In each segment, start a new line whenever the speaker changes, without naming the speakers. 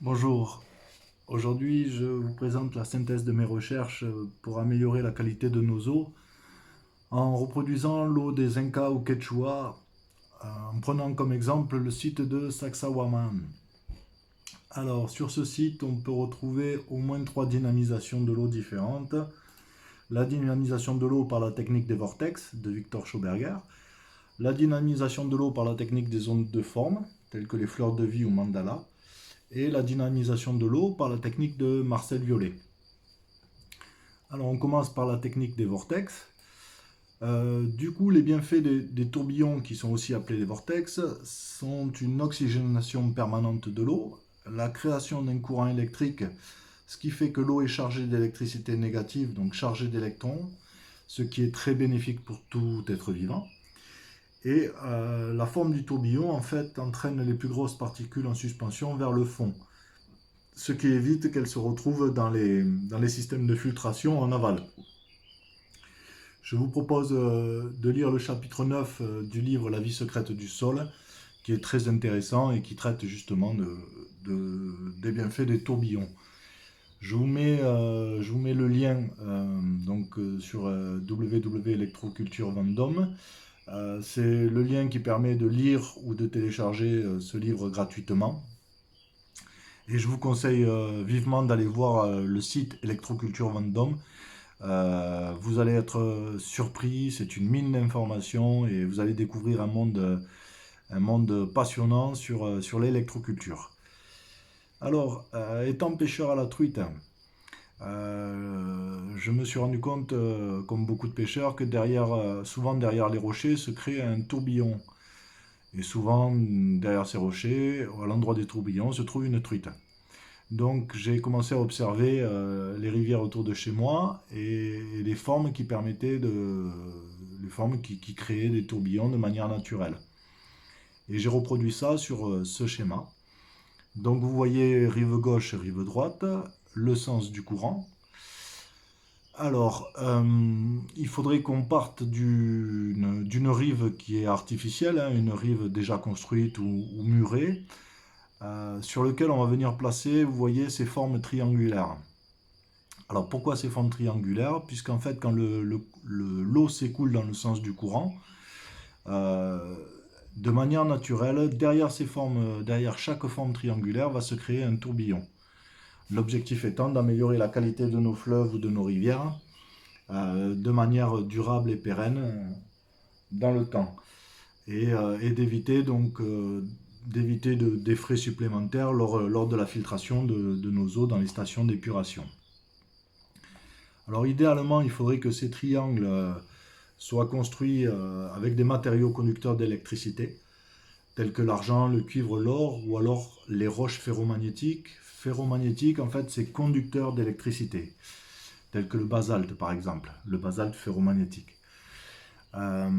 Bonjour, aujourd'hui je vous présente la synthèse de mes recherches pour améliorer la qualité de nos eaux en reproduisant l'eau des Incas ou Quechua en prenant comme exemple le site de Sacsayhuaman. Alors sur ce site on peut retrouver au moins trois dynamisations de l'eau différentes. La dynamisation de l'eau par la technique des vortex de Victor Schauberger, la dynamisation de l'eau par la technique des ondes de forme telles que les fleurs de vie ou mandala, et la dynamisation de l'eau par la technique de Marcel Violet. Alors on commence par la technique des vortex. Du coup, les bienfaits des tourbillons, qui sont aussi appelés des vortex, sont une oxygénation permanente de l'eau, la création d'un courant électrique, ce qui fait que l'eau est chargée d'électricité négative, donc chargée d'électrons, ce qui est très bénéfique pour tout être vivant. Et la forme du tourbillon, en fait, entraîne les plus grosses particules en suspension vers le fond, ce qui évite qu'elles se retrouvent dans les systèmes de filtration en aval. Je vous propose de lire le chapitre 9 du livre La vie secrète du sol, qui est très intéressant et qui traite justement des bienfaits des tourbillons. Je vous mets le lien sur www.electroculture Vendôme. C'est le lien qui permet de lire ou de télécharger ce livre gratuitement. Et je vous conseille vivement d'aller voir le site Electroculture Vendôme. Vous allez être surpris, c'est une mine d'informations et vous allez découvrir un monde passionnant sur l'électroculture. Alors, étant pêcheur à la truite, je me suis rendu compte, comme beaucoup de pêcheurs, que souvent derrière les rochers se crée un tourbillon. Et souvent, derrière ces rochers, à l'endroit des tourbillons, se trouve une truite. Donc j'ai commencé à observer les rivières autour de chez moi et les formes qui qui créaient des tourbillons de manière naturelle. Et j'ai reproduit ça sur ce schéma. Donc vous voyez rive gauche et rive droite, le sens du courant. Alors, il faudrait qu'on parte d'une rive qui est artificielle, hein, une rive déjà construite ou murée, sur lequel on va venir placer, vous voyez, ces formes triangulaires. Alors pourquoi ces formes triangulaires? Puisqu'en fait, quand l'eau s'écoule dans le sens du courant, euh, de manière naturelle, derrière chaque forme triangulaire va se créer un tourbillon. L'objectif étant d'améliorer la qualité de nos fleuves ou de nos rivières de manière durable et pérenne dans le temps. Et d'éviter des frais supplémentaires lors de la filtration de nos eaux dans les stations d'épuration. Alors idéalement, il faudrait que ces triangles soient construits avec des matériaux conducteurs d'électricité, tels que l'argent, le cuivre, l'or, ou alors les roches ferromagnétiques. Ferromagnétique, en fait, c'est conducteur d'électricité, tel que le basalte, par exemple, le basalte ferromagnétique. Euh,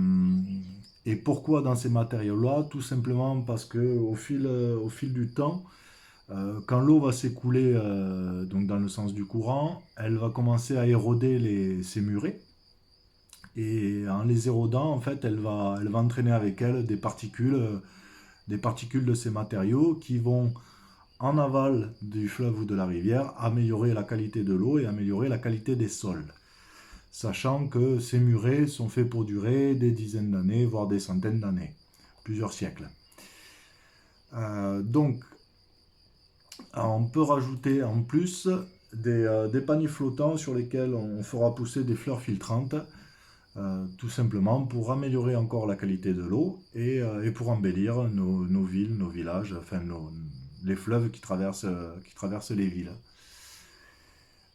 et pourquoi dans ces matériaux-là? Tout simplement parce que au fil du temps, quand l'eau va s'écouler donc dans le sens du courant, elle va commencer à éroder ces murets. Et en les érodant, en fait, elle va entraîner avec elle des particules de ces matériaux qui vont, en aval du fleuve ou de la rivière, améliorer la qualité de l'eau et améliorer la qualité des sols. Sachant que ces murets sont faits pour durer des dizaines d'années, voire des centaines d'années, plusieurs siècles. Donc, on peut rajouter en plus des paniers flottants sur lesquels on fera pousser des fleurs filtrantes, tout simplement pour améliorer encore la qualité de l'eau et pour embellir nos villes, nos villages, enfin les fleuves qui traversent les villes.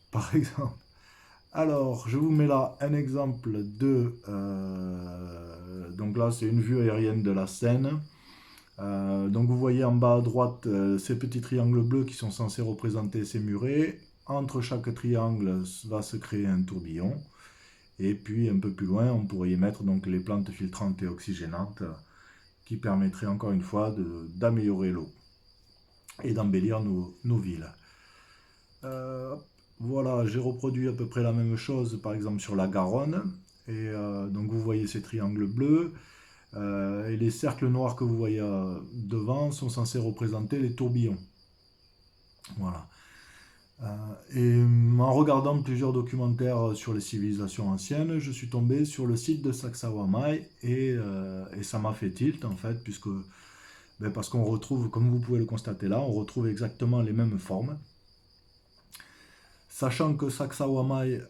Par exemple. Alors, je vous mets là un exemple donc là, c'est une vue aérienne de la Seine. Donc vous voyez en bas à droite ces petits triangles bleus qui sont censés représenter ces murets. Entre chaque triangle va se créer un tourbillon. Et puis un peu plus loin, on pourrait y mettre donc les plantes filtrantes et oxygénantes qui permettraient encore une fois d'améliorer l'eau et d'embellir nos villes. Euh, voilà, j'ai reproduit à peu près la même chose par exemple sur la Garonne. Et donc vous voyez ces triangles bleus. Et les cercles noirs que vous voyez devant sont censés représenter les tourbillons. Voilà. Et en regardant plusieurs documentaires sur les civilisations anciennes, je suis tombé sur le site de Sacsayhuamay et ça m'a fait tilt en fait, parce qu'on retrouve, comme vous pouvez le constater là, on retrouve exactement les mêmes formes. Sachant que Sacsayhuamay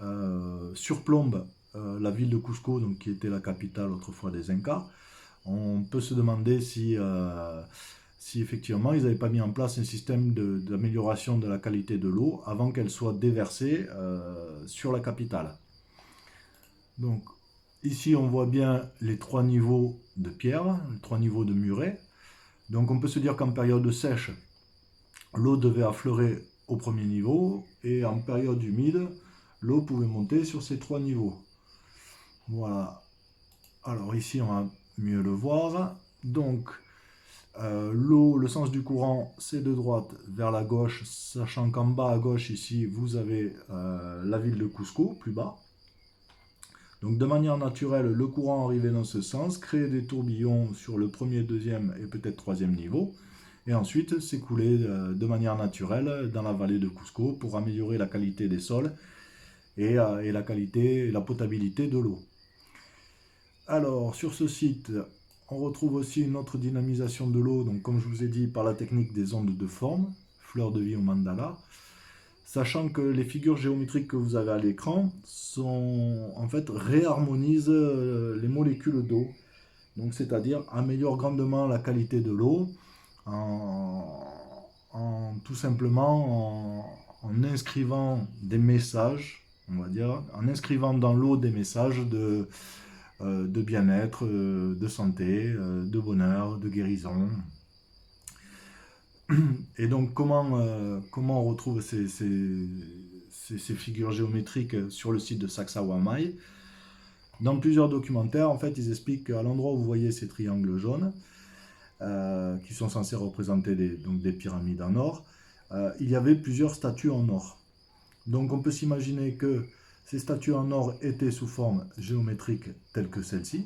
surplombe la ville de Cusco, donc, qui était la capitale autrefois des Incas, on peut se demander si effectivement ils n'avaient pas mis en place un système d'amélioration de la qualité de l'eau avant qu'elle soit déversée sur la capitale. Donc ici on voit bien les 3 niveaux de pierre, les 3 niveaux de murets. Donc on peut se dire qu'en période sèche, l'eau devait affleurer au premier niveau et en période humide, l'eau pouvait monter sur ces 3 niveaux. Voilà. Alors ici on va mieux le voir. Donc l'eau, le sens du courant, c'est de droite vers la gauche, sachant qu'en bas à gauche, ici, vous avez la ville de Cusco, plus bas. Donc de manière naturelle, le courant arrivait dans ce sens, créait des tourbillons sur le premier, deuxième et peut-être troisième niveau, et ensuite s'écoulait de manière naturelle dans la vallée de Cusco pour améliorer la qualité des sols et la qualité et la potabilité de l'eau. Alors, sur ce site, on retrouve aussi une autre dynamisation de l'eau, donc comme je vous ai dit, par la technique des ondes de forme, fleur de vie au mandala, sachant que les figures géométriques que vous avez à l'écran en fait réharmonisent les molécules d'eau, donc c'est-à-dire améliorent grandement la qualité de l'eau tout simplement en inscrivant des messages, on va dire, en inscrivant dans l'eau des messages de bien-être, de santé, de bonheur, de guérison. Et donc comment on retrouve ces figures géométriques sur le site de Sacsayhuamay? Dans plusieurs documentaires, en fait, ils expliquent qu'à l'endroit où vous voyez ces triangles jaunes, qui sont censés représenter des pyramides en or, il y avait plusieurs statues en or. Donc on peut s'imaginer que ces statues en or étaient sous forme géométrique telle que celle-ci,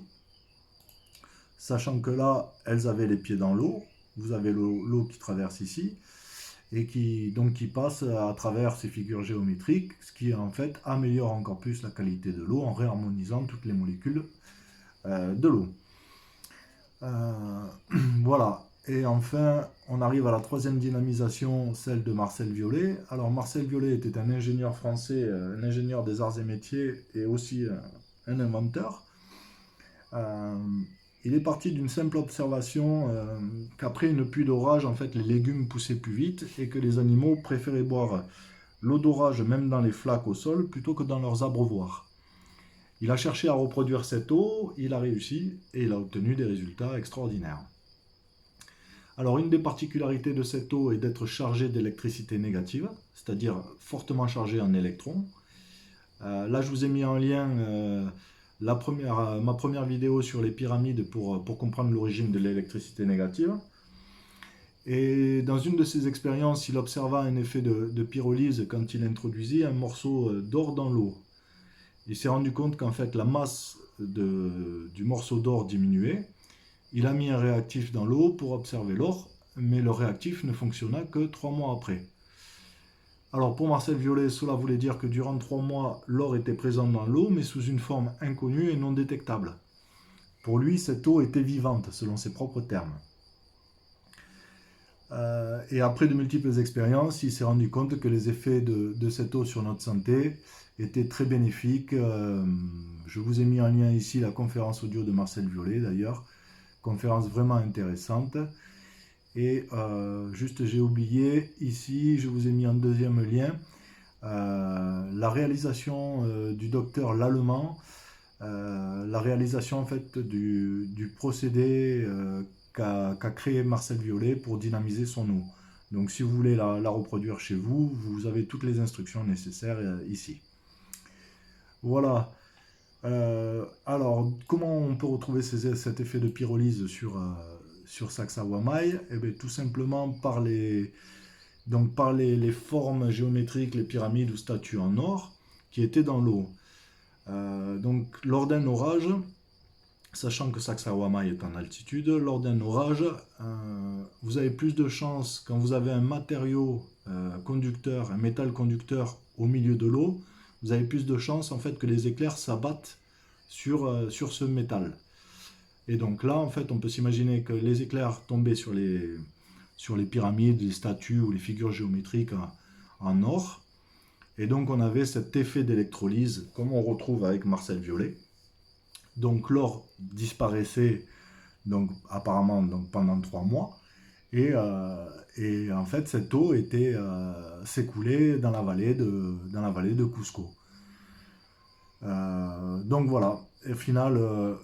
sachant que là, elles avaient les pieds dans l'eau. Vous avez l'eau qui traverse ici, et qui passe à travers ces figures géométriques, ce qui en fait améliore encore plus la qualité de l'eau en réharmonisant toutes les molécules de l'eau. Voilà. Et enfin, on arrive à la troisième dynamisation, celle de Marcel Violet. Alors Marcel Violet était un ingénieur français, un ingénieur des arts et métiers et aussi un inventeur. Il est parti d'une simple observation qu'après une pluie d'orage, en fait, les légumes poussaient plus vite et que les animaux préféraient boire l'eau d'orage même dans les flaques au sol plutôt que dans leurs abreuvoirs. Il a cherché à reproduire cette eau, il a réussi et il a obtenu des résultats extraordinaires. Alors une des particularités de cette eau est d'être chargée d'électricité négative, c'est-à-dire fortement chargée en électrons. Là je vous ai mis en lien ma première vidéo sur les pyramides pour comprendre l'origine de l'électricité négative. Et dans une de ses expériences, il observa un effet de pyrolyse quand il introduisit un morceau d'or dans l'eau. Il s'est rendu compte qu'en fait la masse du morceau d'or diminuait. Il a mis un réactif dans l'eau pour observer l'or, mais le réactif ne fonctionna que 3 mois après. Alors pour Marcel Violet, cela voulait dire que durant 3 mois, l'or était présent dans l'eau, mais sous une forme inconnue et non détectable. Pour lui, cette eau était vivante, selon ses propres termes. Et après de multiples expériences, il s'est rendu compte que les effets de cette eau sur notre santé étaient très bénéfiques. Je vous ai mis en lien ici la conférence audio de Marcel Violet d'ailleurs, conférence vraiment intéressante. Et juste j'ai oublié, ici je vous ai mis en deuxième lien la réalisation du docteur Lallemand, la réalisation en fait du procédé qu'a créé Marcel Violet pour dynamiser son eau. Donc si vous voulez la reproduire chez vous, vous avez toutes les instructions nécessaires ici. Voilà. Alors, comment on peut retrouver cet effet de pyrolyse sur Sacsayhuamay? Eh bien, tout simplement par les formes géométriques, les pyramides ou statues en or qui étaient dans l'eau. Donc, lors d'un orage, sachant que Sacsayhuamay est en altitude, lors d'un orage, vous avez plus de chances, quand vous avez un matériau conducteur, un métal conducteur au milieu de l'eau, vous avez plus de chances en fait que les éclairs s'abattent sur ce métal. Et donc là, en fait, on peut s'imaginer que les éclairs tombaient sur les pyramides, les statues ou les figures géométriques en or. Et donc on avait cet effet d'électrolyse, comme on retrouve avec Marcel Violet. Donc l'or disparaissait donc, apparemment donc, pendant 3 mois. Et en fait, cette eau s'écoulait dans la vallée de Cusco. Donc voilà, au final,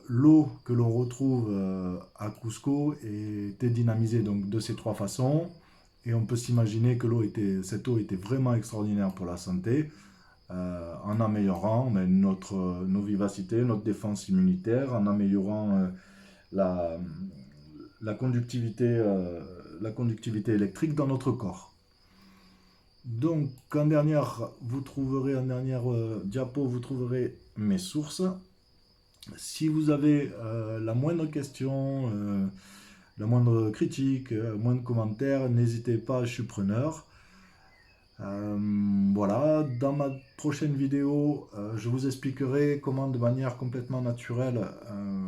l'eau que l'on retrouve à Cusco était dynamisée donc, de ces 3 façons. Et on peut s'imaginer que cette eau était vraiment extraordinaire pour la santé, en améliorant nos vivacités, notre défense immunitaire, en améliorant la, la conductivité électrique dans notre corps. Donc en dernière diapo, vous trouverez mes sources. Si vous avez la moindre question, la moindre critique, moindre commentaire, n'hésitez pas, je suis preneur. Voilà, dans ma prochaine vidéo, je vous expliquerai comment de manière complètement naturelle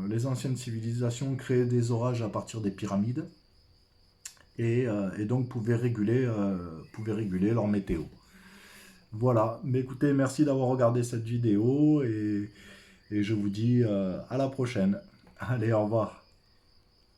les anciennes civilisations créaient des orages à partir des pyramides et donc pouvaient réguler leur météo. Voilà, mais écoutez, merci d'avoir regardé cette vidéo et je vous dis à la prochaine. Allez, au revoir.